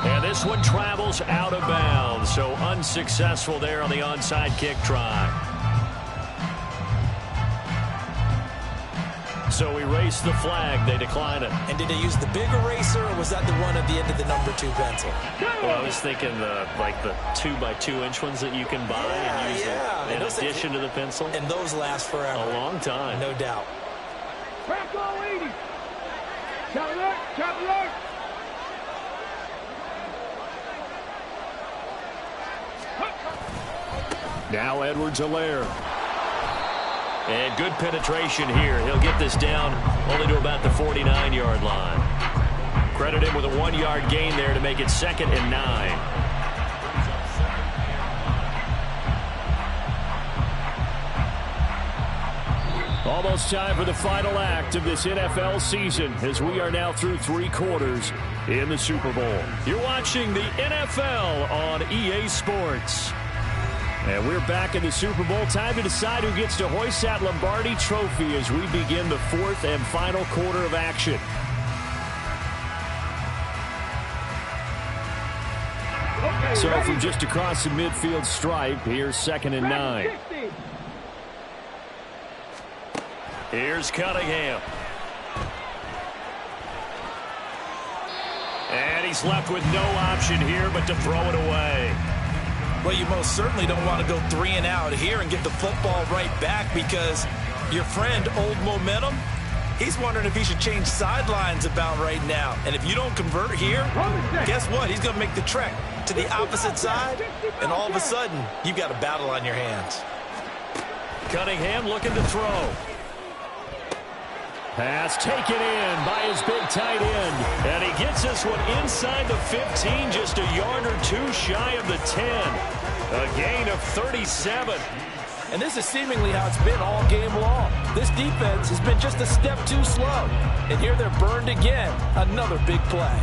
And this one travels out of bounds, so unsuccessful there on the onside kick try. So erase the flag. They decline it. And did they use the big eraser, or was that the one at the end of the number 2 pencil? Well, I was thinking the 2x2-inch ones that you can buy and use in addition to the pencil. And those last forever. A long time. No doubt. Crack all 80. Chop alert, chop alert. Now Edwards-Helaire. And good penetration here. He'll get this down only to about the 49-yard line. Credit him with a 1-yard gain there to make it 2nd and 9. Almost time for the final act of this NFL season as we are now through 3 quarters in the Super Bowl. You're watching the NFL on EA Sports. And we're back in the Super Bowl. Time to decide who gets to hoist that Lombardi trophy as we begin the 4th and final quarter of action. So from just across the midfield stripe, here's 2nd and 9. Here's Cunningham. And he's left with no option here but to throw it away. Well, you most certainly don't want to go 3 and out here and get the football right back, because your friend, Old Momentum, he's wondering if he should change sidelines about right now. And if you don't convert here, guess what? He's going to make the trek to the opposite side, and all of a sudden, you've got a battle on your hands. Cunningham looking to throw. Pass taken in by his big tight end. And he gets this one inside the 15, just a yard or 2 shy of the 10. A gain of 37. And this is seemingly how it's been all game long. This defense has been just a step too slow. And here they're burned again. Another big play.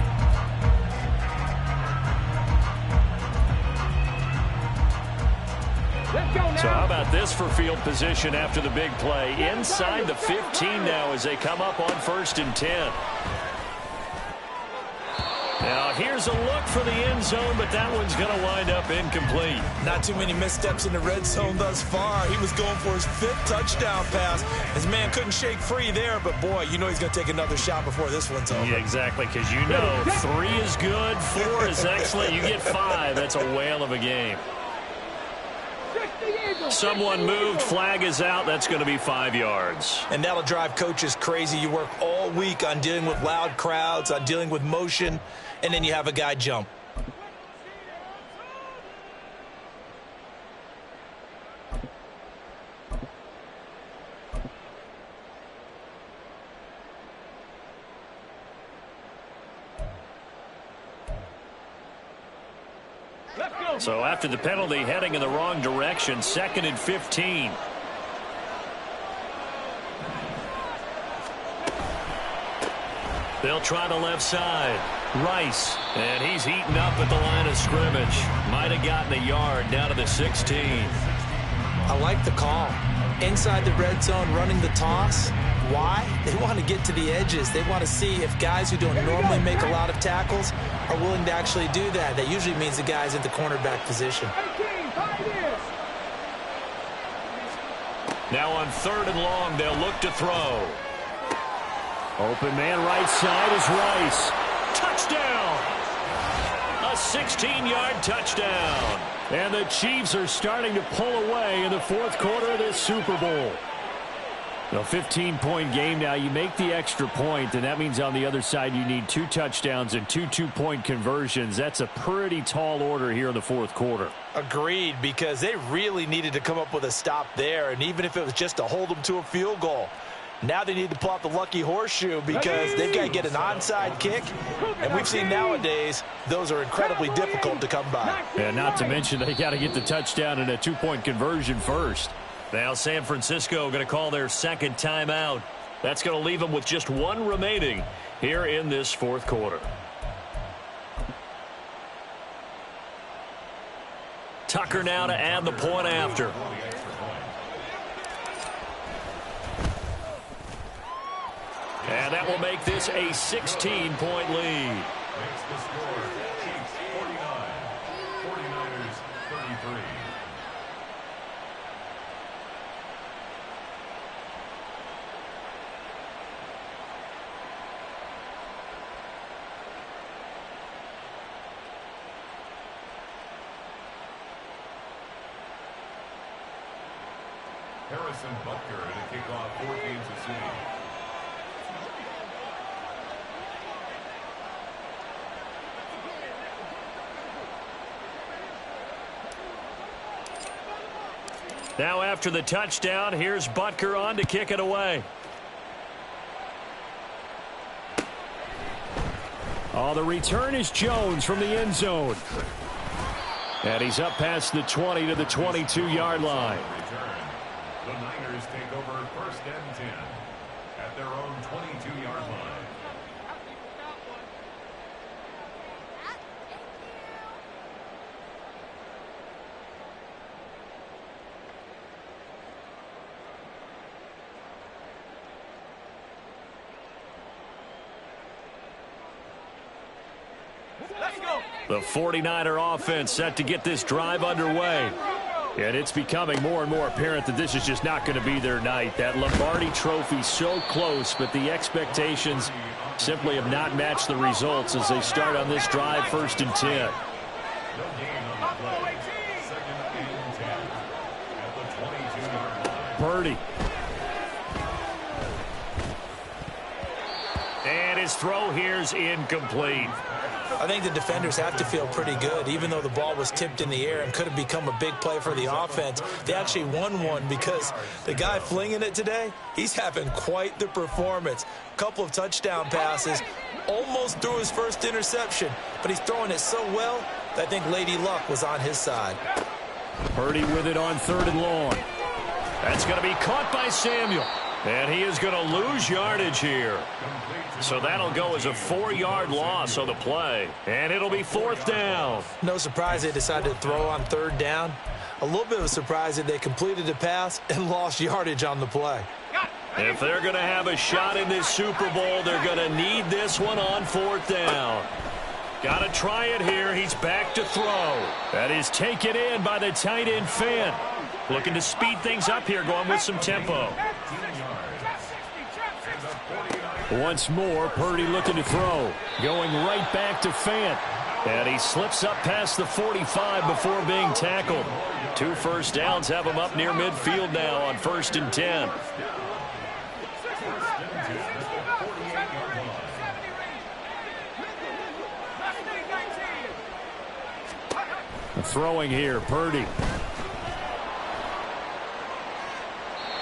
So how about this for field position after the big play? Inside the 15 now as they come up on 1st and 10. Now here's a look for the end zone, but that one's going to wind up incomplete. Not too many missteps in the red zone thus far. He was going for his 5th touchdown pass. His man couldn't shake free there, but boy, you know he's going to take another shot before this one's over. Yeah, exactly, because you know 3 is good, 4 is excellent. You get 5, that's a whale of a game. Someone moved, flag is out. That's going to be 5 yards. And that'll drive coaches crazy. You work all week on dealing with loud crowds, on dealing with motion, and then you have a guy jump. So after the penalty, heading in the wrong direction, 2nd and 15. They'll try the left side. Rice, and he's eaten up at the line of scrimmage. Might have gotten a yard down to the 16. I like the call. Inside the red zone, running the toss. Why? They want to get to the edges. They want to see if guys who don't normally make a lot of tackles are willing to actually do that. That usually means the guys at the cornerback position. Now on 3rd and long, they'll look to throw. Open man right side is Rice. Touchdown! A 16-yard touchdown. And the Chiefs are starting to pull away in the 4th quarter of this Super Bowl. A 15-point game now. You make the extra point, and that means on the other side you need 2 touchdowns and 2 two-point conversions. That's a pretty tall order here in the 4th quarter. Agreed, because they really needed to come up with a stop there, and even if it was just to hold them to a field goal. Now they need to pull out the lucky horseshoe because they've got to get an onside kick, and we've seen nowadays those are incredibly difficult to come by. And not to mention they got to get the touchdown and a 2-point conversion first. Now San Francisco going to call their 2nd timeout. That's going to leave them with just 1 remaining here in this 4th quarter. Tucker now to add the point after. And that will make this a 16-point lead. Makes the score Chiefs 49, 49ers 33. Harrison Butker to kick off for Kansas City. Now after the touchdown, here's Butker on to kick it away. Oh, the return is Jones from the end zone. And he's up past the 20 to the 22-yard line. The Niners take over 1st and 10 at their own 22-yard line. The 49er offense set to get this drive underway. And it's becoming more and more apparent that this is just not going to be their night. That Lombardi Trophy so close, but the expectations simply have not matched the results as they start on this drive 1st and 10. Purdy. And his throw here's incomplete. I think the defenders have to feel pretty good. Even though the ball was tipped in the air and could have become a big play for the offense, they actually won one because the guy flinging it today, he's having quite the performance. A couple of touchdown passes, almost threw his first interception, but he's throwing it so well that I think Lady Luck was on his side. Purdy with it on 3rd and long. That's going to be caught by Samuel. And he is going to lose yardage here. So that'll go as a 4-yard loss on the play. And it'll be 4th down. No surprise they decided to throw on 3rd down. A little bit of a surprise that they completed the pass and lost yardage on the play. If they're going to have a shot in this Super Bowl, they're going to need this one on 4th down. Got to try it here. He's back to throw. That is taken in by the tight end Fant. Looking to speed things up here, going with some tempo. Once more, Purdy looking to throw. Going right back to Fant. And he slips up past the 45 before being tackled. 2 first downs have him up near midfield now on 1st and 10. Throwing here, Purdy.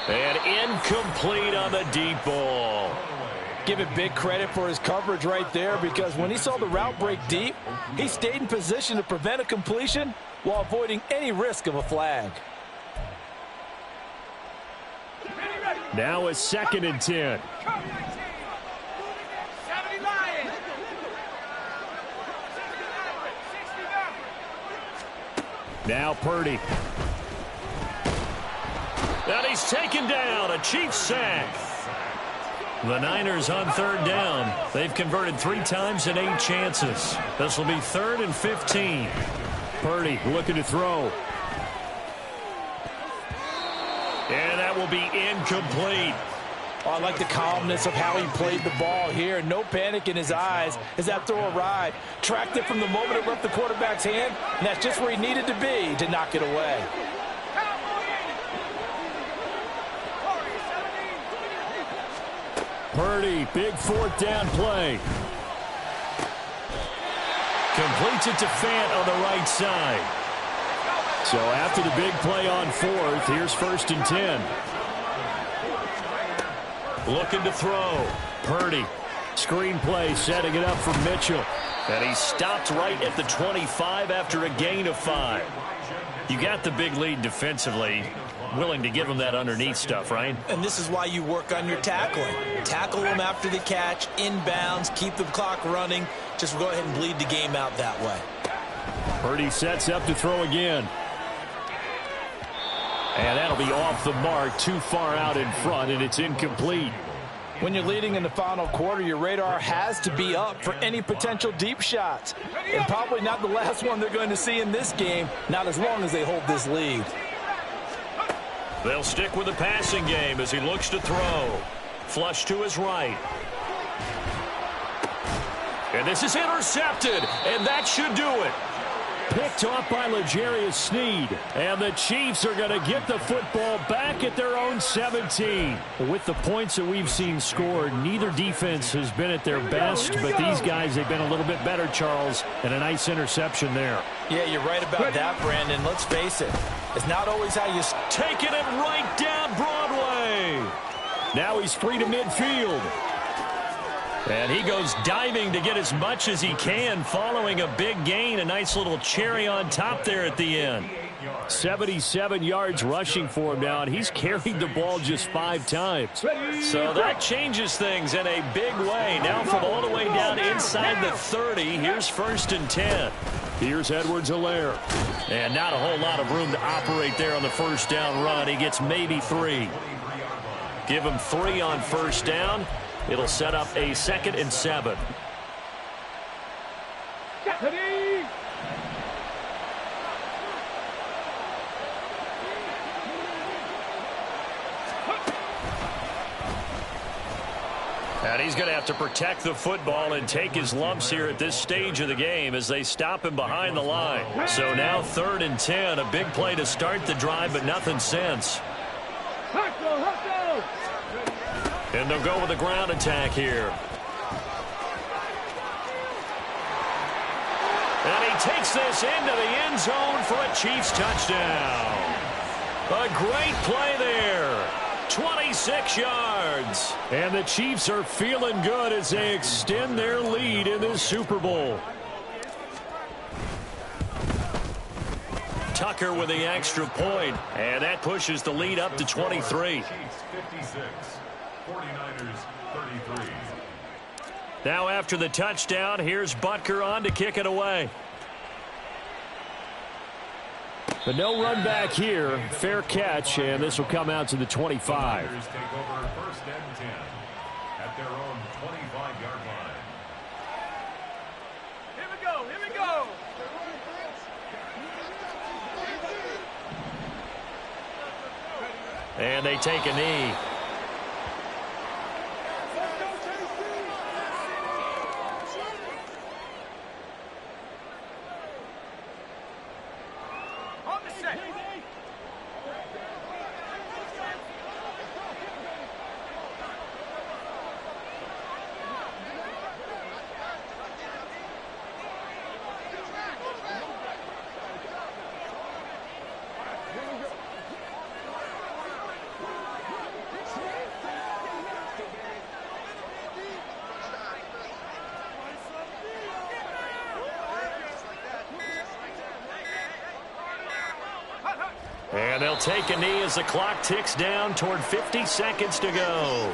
And incomplete on the deep ball. Give it big credit for his coverage right there, because when he saw the route break deep, he stayed in position to prevent a completion while avoiding any risk of a flag. Now a 2nd and 10. Now Purdy. And he's taken down. A Chiefs sack. The Niners on 3rd down. They've converted 3 times in 8 chances. This will be 3rd and 15. Purdy looking to throw. And that will be incomplete. Oh, I like the calmness of how he played the ball here. No panic in his eyes as that throw arrived. Tracked it from the moment it left the quarterback's hand, and that's just where he needed to be to knock it away. Purdy, big 4th down play. Completes it to Fant on the right side. So after the big play on 4th, here's 1st and 10. Looking to throw. Purdy. Screen play, setting it up for Mitchell. And he stopped right at the 25 after a gain of 5. You got the big lead defensively. Willing to give him that underneath stuff, right? And this is why you work on your tackling. Tackle them after the catch, inbounds, keep the clock running. Just go ahead and bleed the game out that way. Purdy sets up to throw again. And that'll be off the mark, too far out in front, and it's incomplete. When you're leading in the final quarter, your radar has to be up for any potential deep shots. And probably not the last one they're going to see in this game, not as long as they hold this lead. They'll stick with the passing game as he looks to throw. Flush to his right. And this is intercepted, and that should do it. picked off by L'Jarius Sneed. And the Chiefs are going to get the football back at their own 17. With the points that we've seen scored, neither defense has been at their best, but these guys have been a little bit better, Charles, and a nice interception there. Yeah, you're right about that, Brandon. Let's face it. It's not always how you... Taking it right down Broadway. Now he's free to midfield. And he goes diving to get as much as he can following a big gain. A nice little cherry on top there at the end. 77 yards rushing for him now, and he's carried the ball just 5 times. So that changes things in a big way. Now from all the way down inside the 30, here's 1st and 10. Here's Edwards-Helaire. And not a whole lot of room to operate there on the first down run. He gets maybe 3. Give him 3 on first down. It'll set up a 2nd and 7. And he's going to have to protect the football and take his lumps here at this stage of the game as they stop him behind the line. So now 3rd and 10, a big play to start the drive, but nothing since. And they'll go with a ground attack here. And he takes this into the end zone for a Chiefs touchdown. A great play there. 26 yards. And the Chiefs are feeling good as they extend their lead in this Super Bowl. Tucker with the extra point, and that pushes the lead up to 23. 56, 49ers 33. Now after the touchdown, here's Butker on to kick it away. But no run back here. Fair catch, and this will come out to the 25. The Niners take over 1st and 10 at their own 25-yard line. Here we go, here we go. And they take a knee. On the set. And they'll take a knee as the clock ticks down toward 50 seconds to go.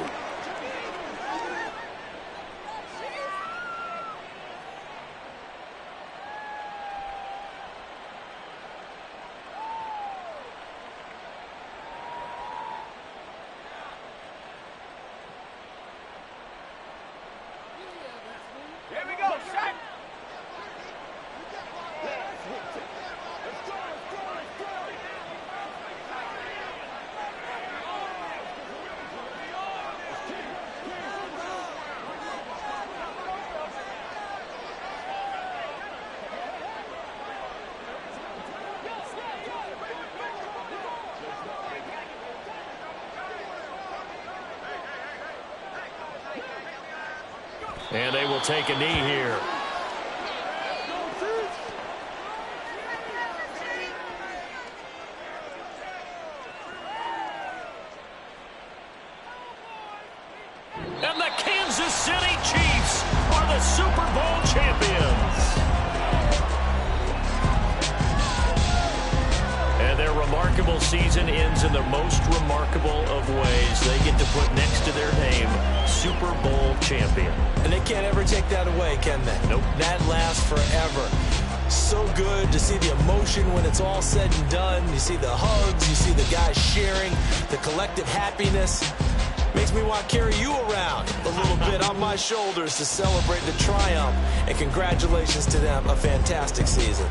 Here we go, set. And they will take a knee here. And the Kansas City Chiefs are the Super Bowl champions. And their remarkable season ends in the most remarkable of ways. They get to put next to their name, Super Bowl champion. And they can't ever take that away, can they? Nope. That lasts forever. So good to see the emotion when it's all said and done. You see the hugs, you see the guys sharing, the collective happiness. Makes me want to carry you around a little bit on my shoulders to celebrate the triumph. And congratulations to them, a fantastic season.